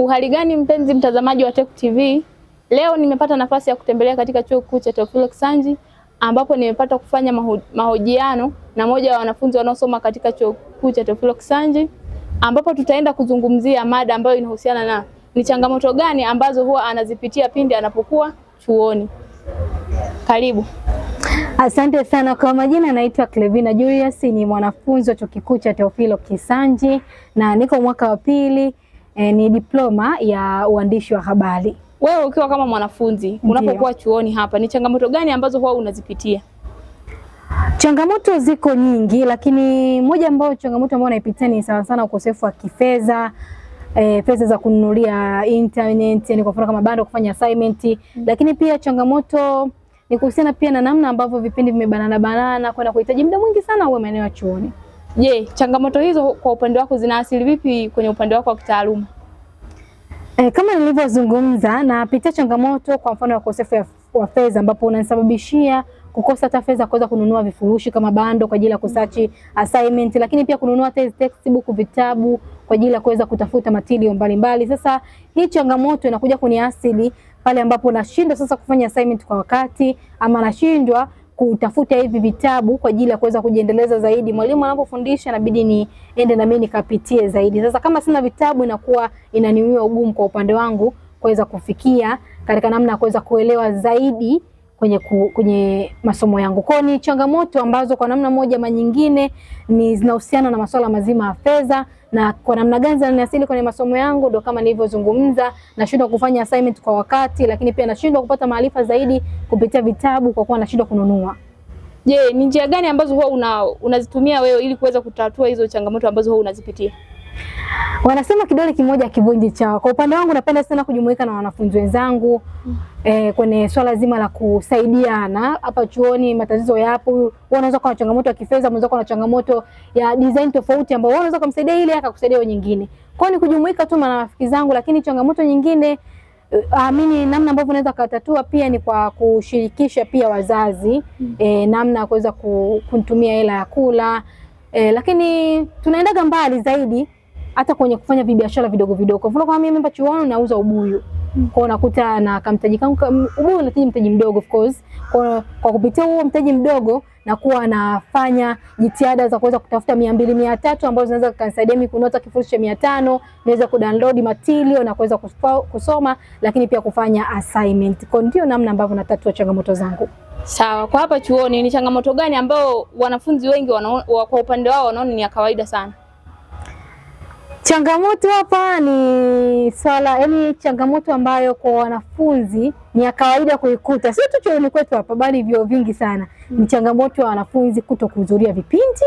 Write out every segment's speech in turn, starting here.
Uhali gani mpenzi mtazamaji wa Tech TV? Leo nimepata nafasi ya kutembelea katika Chuo Kikuu cha Teofilo Kisanji ambapo nimepata kufanya mahojiano na moja wa wanafunzi wanaosoma katika Chuo Kikuu cha Teofilo Kisanji ambapo tutaenda kuzungumzia mada ambayo inahusiana na ni changamoto gani ambazo huwa anazipitia pindi anapokuwa chuoni. Karibu. Asante sana. Kwa majina naitwa Clevina Julius, ni mwanafunzi wa Chuo Kikuu cha Teofilo Kisanji na niko mwaka wa pili, ni diploma ya uandishi wa habari. Wewe ukiwa kama mwanafunzi unapokuwa chuoni hapa, ni changamoto gani ambazo huwa unazipitia? Changamoto ziko nyingi, lakini changamoto ambayo naipitia ni sana ukosefu wa kifedha, pesa za kununulia internet, yani kwa mfano kama bando kufanya assignment. Lakini pia changamoto ni kuhusiana pia na namna ambavyo vipindi vimebanana kwenda kuhitaji muda mwingi sana uwe maeneo ya chuoni. Je, changamoto hizo kwa upande wako zinaathiri vipi kwenye upande wako wa kitaaluma? Kama nilivyozungumza, napitia changamoto kwa mfano ya ukosefu wa fedha ambapo unanisababishia kukosa hata fedha kuweza kununua vifurushi kama bando kwa ajili ya kusearch assignment, lakini pia kununua textbook, vitabu kwa ajili ya kuweza kutafuta material mbalimbali. Sasa hii changamoto inakuja kuniasili pale ambapo nashindwa sasa kufanya assignment kwa wakati, ama nashindwa kutafuta hivi vitabu kwa ajili ya kuweza kujiendeleza zaidi. Mwalimu anapofundisha inabidi niende na mimi nikapitie zaidi. Sasa kama sina vitabu inakuwa inaniwia ugumu kwa upande wangu kuweza kufikia katika namna ya kuweza kuelewa zaidi kwenye masomo yangu. Kwa ni changamoto ambazo kwa namna moja ama nyingine ni zinahusiana na masuala mazima ya fedha, na kwa namna gani zinaniasili kwenye masomo yangu ndio kama nilivyozungumza, nashindwa kufanya assignment kwa wakati, lakini pia nashindwa kupata maarifa zaidi kupitia vitabu kwa kuwa nashindwa kununua. Je, ni njia gani ambazo huwa unazitumia wewe ili kuweza kutatua hizo changamoto ambazo huwa unazipitia? Wanasema kidole kimoja kivunji chawa. Kwa upande wangu napenda sana kujumuika na wanafunzi wenzangu kwenye swala zima la kusaidiana. Hapa chuoni matatizo yapo, unaweza kuwa na changamoto ya kifedha, unaweza kuwa na changamoto ya design tofauti ambayo unaweza kumsaidia ile akakusaidia wewe nyingine. Kwa hiyo ni kujumuika tu na rafiki zangu, lakini changamoto nyingine mimi namna ambavyo naweza kutatua pia ni kwa kushirikisha pia wazazi, namna ya kuweza kutumia hela ya kula, lakini tunaendaga mbali zaidi hata kwenye kufanya biashara vidogo vidogo. Kwa mfano kama mimi hapa chuoni nauza ubuyu. Kwa nakuta na kamtaji kangu ubuyu unahitaji mtaji mdogo of course. Kwa kupitia huo mtaji mdogo na kuwa nafanya jitihada za kuweza kutafuta 200 300 ambazo zinaweza kunisaidia mimi kununua kifurushi cha 500, naweza kudownload material na kuweza kusoma, lakini pia kufanya assignment. Kwa ndio namna ambavyo natatua changamoto zangu. Sawa, kwa hapa chuoni ni changamoto gani ambao wanafunzi wengi kwa upande wao wanaona ni ya kawaida sana? Changamoto hapa ni changamoto ambayo kwa wanafunzi ni ya kawaida kuikuta, sio tu chuoni kwetu hapa bali vyuo vingi sana. Ni changamoto ya wanafunzi kutokuhudhuria vipindi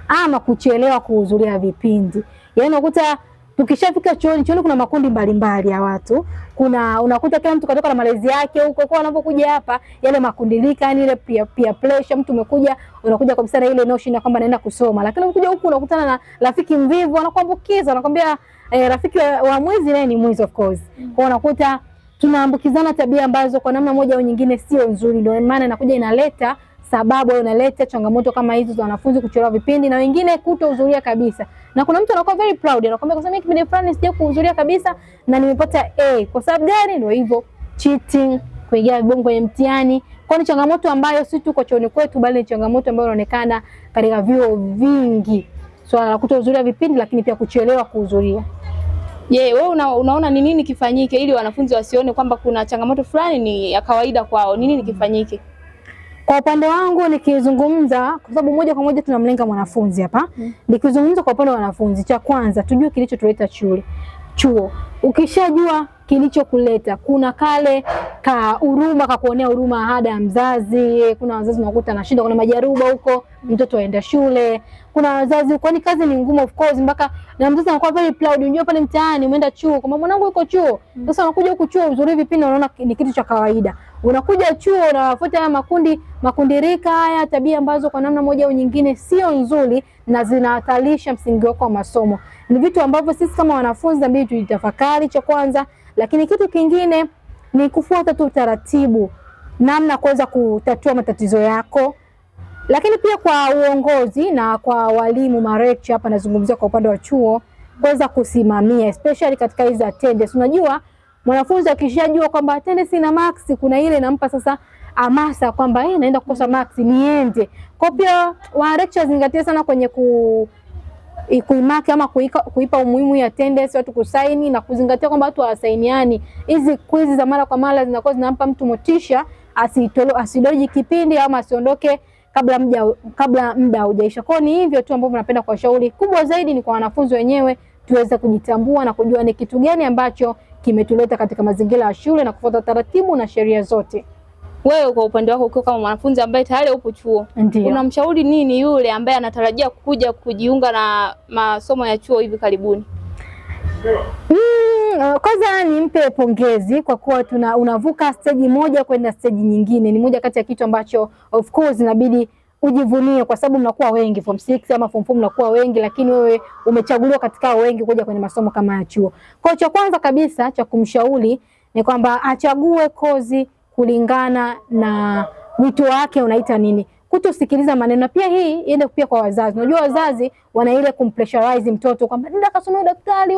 ama kuchelewa kuhudhuria vipindi. Yaani unakuta tukishafika chuoni kuna makundi mbalimbali ya watu. Unakuta kila mtu katoka na malezi yake huko, kwa wanapokuja hapa yale makundi lika, yani ile peer pressure, mtu unakuja kabisa na ile notion ya kwamba naenda kusoma, lakini ukija huku unakutana na rafiki mvivu anakuambukiza, anakuambia rafiki wa mwizi naye ni mwizi of course. Kwa unakuta tunaambukizana tabia ambazo kwa namna moja au nyingine sio nzuri, ndio maana inakuja inaleta sababu au inaleta changamoto kama hizo za wanafunzi kuchelewa vipindi na wengine kutohudhuria kabisa. Na kuna mtu anakuwa very proud, anakuambia kwa sababu kipindi fulani sija kuhudhuria kabisa na nimepata A. Kwa sababu gani? Ndio hivyo, cheating, kuingia vibongo kwenye mtihani. Kwa ni changamoto ambayo si tu kwa chuoni kwetu bali ni changamoto ambayo inaonekana katika vyuo vingi. Swala la kutohudhuria vipindi lakini pia kuchelewa kuhudhuria. Wewe unaona ni nini kifanyike ili wanafunzi wasione kwamba kuna changamoto fulani ni ya kawaida kwao? Ni nini kifanyike? Kwa upande wangu nikizungumza, kwa sababu moja kwa moja tunamlenga mwanafunzi hapa. Nikizungumza kwa upande wa wanafunzi, cha kwanza tujue kilichotuleta chuo. Ukishajua kilichokuleta, kuna kale ka huruma, ka kuonea huruma ada ya mzazi. Kuna wazazi wanakuta na shida, kuna majaruba huko, mtoto aenda shule. Kuna wazazi kwani kazi ni ngumu of course, mpaka na mzazi anakuwa very proud, unajua pale mtaani umeenda chuo, kama mwanangu yuko chuo. Sasa unakuja huku chuo uzuri vipindi unaona ni kitu cha kawaida. Unakuja chuo unafuata haya makundi rika, haya tabia ambazo kwa namna moja au nyingine sio nzuri na zinahatarisha msingi wako wa masomo. Ni vitu ambavyo sisi kama wanafunzi inabidi tujitafakari cha kwanza, lakini kitu kingine ni kufuata tu taratibu namna kuweza kutatua matatizo yako. Lakini pia kwa uongozi na kwa walimu marecha, hapa nazungumzia kwa upande wa chuo, kuweza kusimamia especially katika hizo attendance. Unajua mwanafunzi akishajua kwamba attendance ina max, kuna ile inampa sasa hamasa kwamba naenda kukosa max niende. Kwa pia wa lecturers zingatia sana kwenye kuimaki ama kuipa umuhimu ya attendance, watu kusaini na kuzingatia kwamba watu hawasainiani. Hizi quiz za mara kwa mara zinakuwa zinampa mtu motisha asidoji kipindi ama asiondoke kabla muda haujaisha. Kwa ni hivyo tu ambavyo napenda kuwashauri. Kubwa zaidi ni kwa wanafunzi wenyewe tuweze kujitambua na kujua ni kitu gani ambacho kimetuleta katika mazingira ya shule na kufuata taratibu na sheria zote. Wewe kwa upande wako ukiwa kama mwanafunzi ambaye tayari upo chuo, unamshauri nini yule ambaye anatarajia kuja kujiunga na masomo ya chuo hivi karibuni? Kwanza nimpe pongezi kwa kuwa unavuka stage moja kwenda stage nyingine. Ni moja kati ya kitu ambacho of course inabidi ujivunie, kwa sababu mnakuwa wengi form 6 ama form 4 mnakuwa wengi, lakini wewe umechaguliwa katika wengi kuja kwenye masomo kama ya chuo. Kwa cha kwanza kabisa cha kumshauri ni kwamba achague kozi kulingana na wito wake unaita nini, kutosikiliza maneno. Pia hii iende pia kwa wazazi. Unajua wazazi wana ile kumpressurize mtoto kwamba nenda kasome daktari,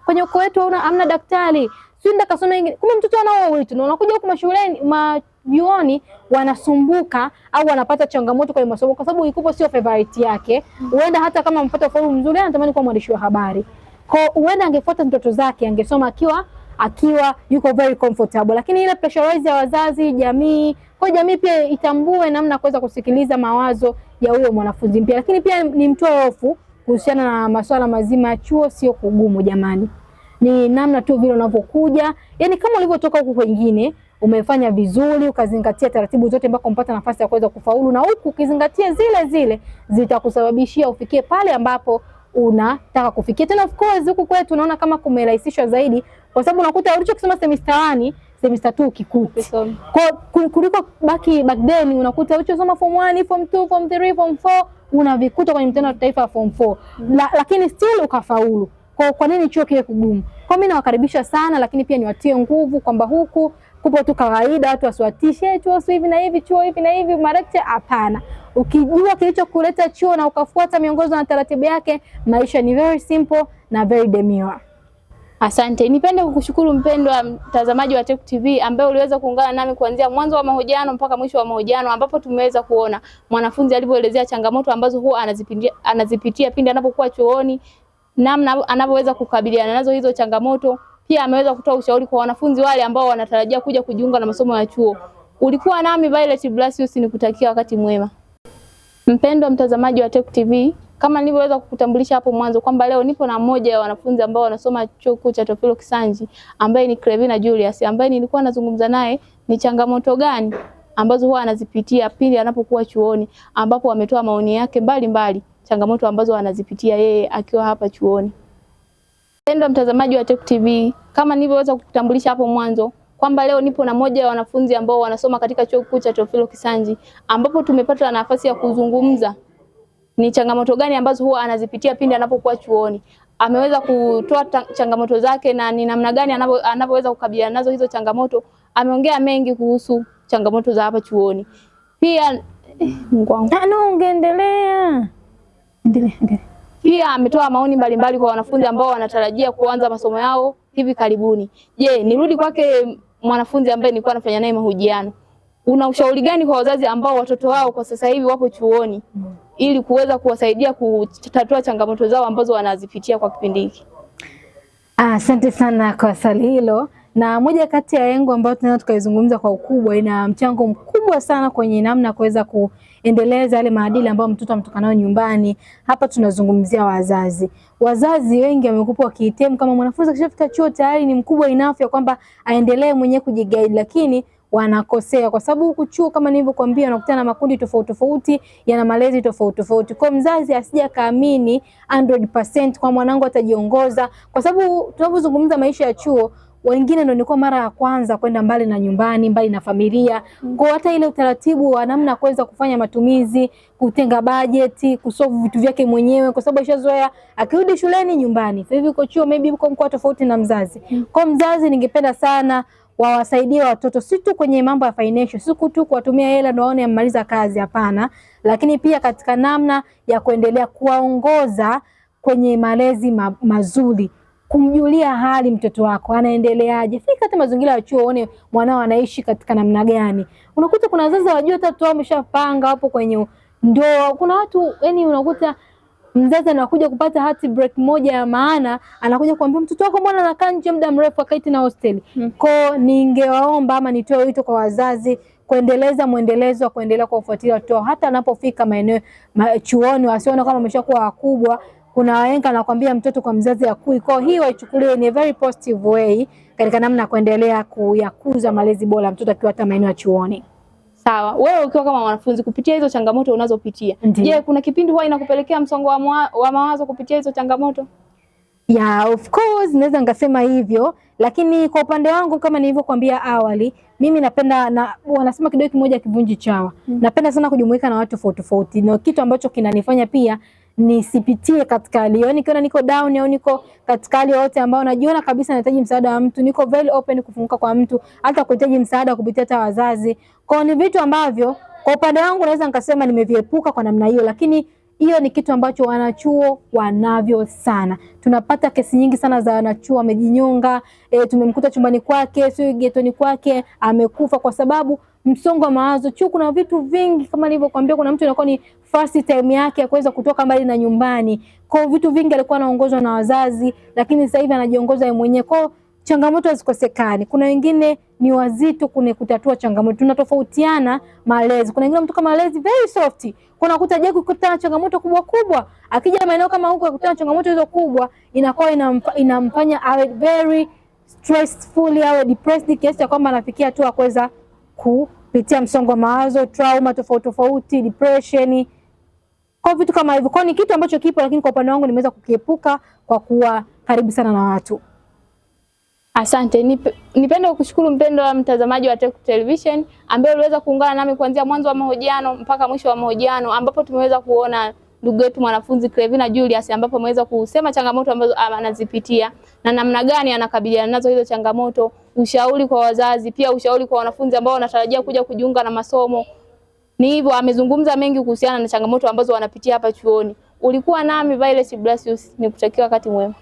kwenye ukoo wetu hamna daktari, si nenda kasome. Kumbe mtoto anao wito na unakuja huko mashuleni majuoni wanasumbuka au wanapata changamoto kwenye masomo kwa sababu ikupo sio favorite yake. Huenda hata kama mpata ufaulu mzuri anatamani kuwa mwandishi wa habari. Kwa huenda angefuata ndoto zake, angesoma akiwa yuko very comfortable, lakini ile pressurize ya wazazi, jamii, kwa jamii pia itambue namna kuweza kusikiliza mawazo ya huyo mwanafunzi mpya. Lakini pia ni mtoe hofu kuhusiana na masuala mazima ya chuo. Sio kugumu jamani, ni namna tu vile unavyokuja, yani kama ulivyotoka huko kwingine umefanya vizuri, ukazingatia taratibu zote mpaka umpata nafasi ya kuweza kufaulu, na huku ukizingatia zile zitakusababishia ufikie pale ambapo unataka kufikia. Tena of course huku kwetu tunaona kama kumerahisishwa zaidi, kwa sababu unakuta ulichokisema semester 1 semester 2 ukikuta. Kwa kuliko back then unakuta ulichosoma form 1, form 2, form 3, form 4 unavikuta kwenye mtandao wa taifa form 4. Lakini still ukafaulu. Kwa nini chuo kiwe kugumu? Kwa mimi nawakaribisha sana, lakini pia niwatie nguvu kwamba huku kupo tu kawaida, watu wasiwatishe chuo hivi na hivi, chuo hivi na hivi, marekte hapana. Ukijua kilichokuleta chuo na ukafuata miongozo na taratibu yake, maisha ni very simple na very demure. Asante. Nipende kukushukuru mpendwa mtazamaji wa Tech TV ambaye uliweza kuungana nami kuanzia mwanzo wa mahojiano mpaka mwisho wa mahojiano, ambapo tumeweza kuona mwanafunzi alivyoelezea changamoto ambazo huwa anazipitia pindi anapokuwa chuoni, namna anavyoweza kukabiliana nazo hizo changamoto. Pia ameweza kutoa ushauri kwa wanafunzi wale ambao wanatarajia kuja kujiunga na masomo ya chuo. Ulikuwa nami Violet Blasius, nikutakia wakati mwema. Mpendwa mtazamaji wa Tech TV, kama nilivyoweza kukutambulisha hapo mwanzo kwamba leo nipo na mmoja ya wanafunzi ambao wanasoma chuo kikuu cha Teofilo Kisanji, ambaye ni Clevina Julius, ambaye nilikuwa nazungumza naye ni changamoto gani ambazo huwa anazipitia pindi anapokuwa chuoni, ambapo ametoa maoni yake mbalimbali, changamoto ambazo anazipitia yeye akiwa hapa chuoni. Mpendwa mtazamaji wa Tech TV, kama nilivyoweza kukutambulisha hapo mwanzo kwamba leo nipo na mmoja ya wanafunzi ambao wanasoma katika chuo kikuu cha Teofilo Kisanji, ambapo tumepata nafasi ya kuzungumza ni changamoto gani ambazo huwa anazipitia pindi anapokuwa chuoni. Ameweza kutoa changamoto zake na ni namna gani anavyoweza kukabiliana nazo hizo changamoto. Ameongea mengi kuhusu changamoto za hapa chuoni. Pia ungeendelea. Pia ametoa maoni mbalimbali kwa wanafunzi ambao wanatarajia kuanza masomo yao hivi karibuni. Je, nirudi kwake mwanafunzi ambaye nilikuwa nafanya naye mahojiano. Una ushauri gani kwa wazazi ambao watoto wao kwa sasa hivi wapo chuoni ili kuweza kuwasaidia kutatua changamoto zao ambazo wanazipitia kwa kipindi hiki? Asante sana kwa swali hilo. Na moja kati ya lengo ambayo tunataka tukaizungumza kwa ukubwa, ina mchango mkubwa sana kwenye namna kuweza kuendeleza yale maadili ambayo mtoto ametoka nayo nyumbani. Hapa tunazungumzia wazazi. Wazazi wengi wamekuwa wakiitemu kama mwanafunzi akishafika chuo tayari ni mkubwa enough ya kwamba aendelee mwenyewe kujiguide, lakini wanakosea kwa sababu huku chuo kama nilivyokuambia unakutana na makundi tofauti tofauti, yana malezi tofauti tofauti. Kwa mzazi asije kaamini 100% kwa mwanangu atajiongoza, kwa sababu tunapozungumza maisha ya chuo, wengine ndio nilikuwa mara ya kwanza kwenda mbali na nyumbani, mbali na familia. Kwa hata ile utaratibu wa namna kuweza kufanya matumizi, kutenga bajeti, kusolve vitu vyake mwenyewe, kwa sababu ashazoea akirudi shuleni nyumbani. Sasa hivi uko chuo maybe uko mkoa tofauti na mzazi. Kwa mzazi ningependa sana wawasaidie watoto si tu kwenye mambo ya financial, si tu kuwatumia hela ndio waone amemaliza kazi, hapana, lakini pia katika namna ya kuendelea kuwaongoza kwenye malezi mazuri, kumjulia hali mtoto wako anaendeleaje. Fika hata mazingira ya chuo uone mwanao anaishi katika namna gani. Unakuta kuna wazazi wajua hata watoto wao wameshapanga hapo kwenye ndoa. Kuna watu yani unakuta mzazi anakuja kupata heartbreak moja ya maana, anakuja kuambia mtoto wako mbona anakaa nje muda mrefu akaiti na hostel. Kwa ningewaomba ama nitoe wito kwa wazazi kuendeleza mwendelezo wa kuendelea kufuatilia watoto hata anapofika maeneo chuoni, wasione kama wameshakuwa wakubwa. Kuna wahenga anakuambia mtoto kwa mzazi akui. Kwa hiyo waichukulie in a very positive way katika namna ya kuendelea kuyakuza malezi bora mtoto akiwa hata maeneo ya chuoni. Sawa, wewe ukiwa kama mwanafunzi kupitia hizo changamoto unazopitia, je, kuna kipindi huwa inakupelekea msongo wa mawazo kupitia hizo changamoto? Yeah, of course naweza ngasema hivyo, lakini kwa upande wangu kama nilivyokuambia awali, mimi napenda wanasema kidogo kimoja kivunji chawa. Napenda sana kujumuika na watu tofauti tofauti. Na kitu ambacho kinanifanya pia nisipitie katika hali hiyo. Nikiona niko down au niko katika hali yote ambayo najiona kabisa nahitaji msaada wa mtu, niko very open kufunguka kwa mtu, hata kuhitaji msaada kupitia hata wazazi. Kwa ni vitu ambavyo kwa upande wangu naweza nikasema nimeviepuka kwa namna hiyo, lakini hiyo ni kitu ambacho wanachuo wanavyo sana. Tunapata kesi nyingi sana za wanachuo wamejinyonga, tumemkuta chumbani kwake, sio getoni kwake, amekufa kwa sababu msongo wa mawazo. Chuo kuna vitu vingi kama nilivyokuambia, kuna mtu anakuwa ni first time yake ya kuweza kutoka mbali na nyumbani. Kwa vitu vingi alikuwa anaongozwa na wazazi, lakini sasa hivi anajiongoza yeye mwenyewe. Kwa changamoto hazikosekani. Kuna wengine ni wazito kutatua changamoto. Tunatofautiana malezi. Kuna wengine mtu kama malezi very soft. Kuna kutaje kukutana changamoto kubwa kubwa. Akija maeneo kama huko akutana changamoto hizo kubwa, inakuwa inamfanya awe very stressful, awe depressed kiasi cha kwamba anafikia hatua kuweza kupitia msongo wa mawazo, trauma tofauti, depression. Kwa vitu kama hivyo. Kwa ni kitu ambacho kipo, lakini kwa upande wangu nimeweza kukiepuka kwa kuwa karibu sana na watu. Asante. Nipende kukushukuru mpendo wa mtazamaji wa Tech Television ambaye uliweza kuungana nami kuanzia mwanzo wa mahojiano mpaka mwisho wa mahojiano, ambapo tumeweza kuona ndugu yetu mwanafunzi Clevina Julius ambapo ameweza kusema changamoto ambazo anazipitia na namna gani anakabiliana nazo hizo changamoto, ushauri kwa wazazi, pia ushauri kwa wanafunzi ambao wanatarajia kuja kujiunga na masomo. Ni hivyo amezungumza mengi kuhusiana na changamoto ambazo wanapitia hapa chuoni. Ulikuwa nami Violet Blasius, nikutakia wakati mwema.